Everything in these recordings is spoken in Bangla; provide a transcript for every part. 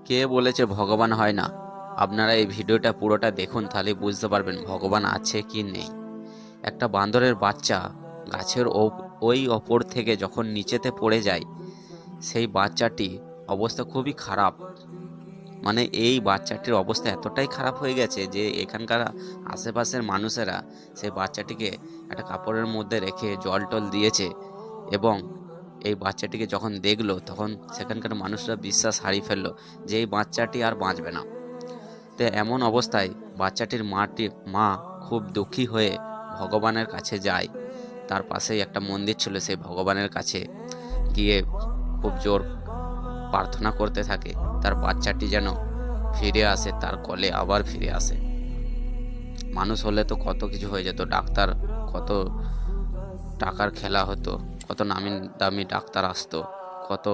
কে বলেছে ভগবান হয় না? আপনারা এই ভিডিওটা পুরোটা দেখুন, তাহলে বুঝতে পারবেন ভগবান আছে কি নেই। একটা বান্দরের বাচ্চা গাছের ওই ওপর থেকে যখন নিচেতে পড়ে যায়, সেই বাচ্চাটি অবস্থা খুবই খারাপ। মানে এই বাচ্চাটির অবস্থা এতটাই খারাপ হয়ে গেছে যে এখানকার আশেপাশের মানুষেরা সেই বাচ্চাটিকে একটা কাপড়ের মধ্যে রেখে জল টল দিয়েছে। এবং এই বাচ্চাটিকে যখন দেখলো তখন সেখানকার মানুষরা বিশ্বাস হারিয়ে ফেললো যে এই বাচ্চাটি আর বাঁচবে না। তো এমন অবস্থায় বাচ্চাটির মা খুব দুঃখী হয়ে ভগবানের কাছে যায়। তার পাশেই একটা মন্দির ছিল, সেই ভগবানের কাছে গিয়ে খুব জোর প্রার্থনা করতে থাকে তার বাচ্চাটি যেন ফিরে আসে, তার কোলে আবার ফিরে আসে। মানুষ হলে তো কত কিছু হয়ে যেত, ডাক্তার, কত টাকার খেলা হতো, কত নামি দামি ডাক্তার আসতো, কত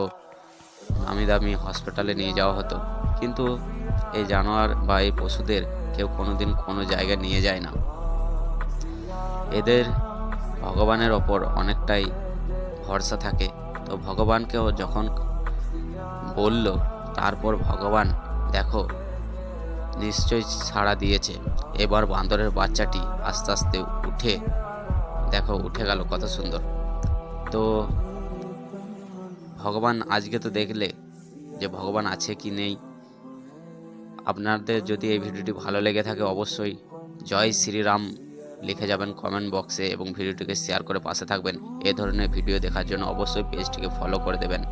নামি দামি হসপিটালে নিয়ে যাওয়া হতো। কিন্তু এই জানোয়ার বা এই পশুদের কেউ কোনোদিন কোনো জায়গায় নিয়ে যায় না। এদের ভগবানের ওপর অনেকটাই ভরসা থাকে। তো ভগবানকেও যখন বলল, তারপর ভগবান দেখো নিশ্চয়ই সাড়া দিয়েছে। এবার বান্দরের বাচ্চাটি আস্তে আস্তে উঠে, দেখো উঠে গেল কত সুন্দর। তো ভগবান আজকে তো দেখলে যে ভগবান আছে কি নেই। আপনাদের যদি এই ভিডিওটি ভালো লেগে থাকে অবশ্যই জয় শ্রীরাম লিখে যাবেন কমেন্ট বক্সে এবং ভিডিওটিকে শেয়ার করে পাশে থাকবেন। এ ধরনের ভিডিও দেখার জন্য অবশ্যই পেজটিকে ফলো করে দেবেন।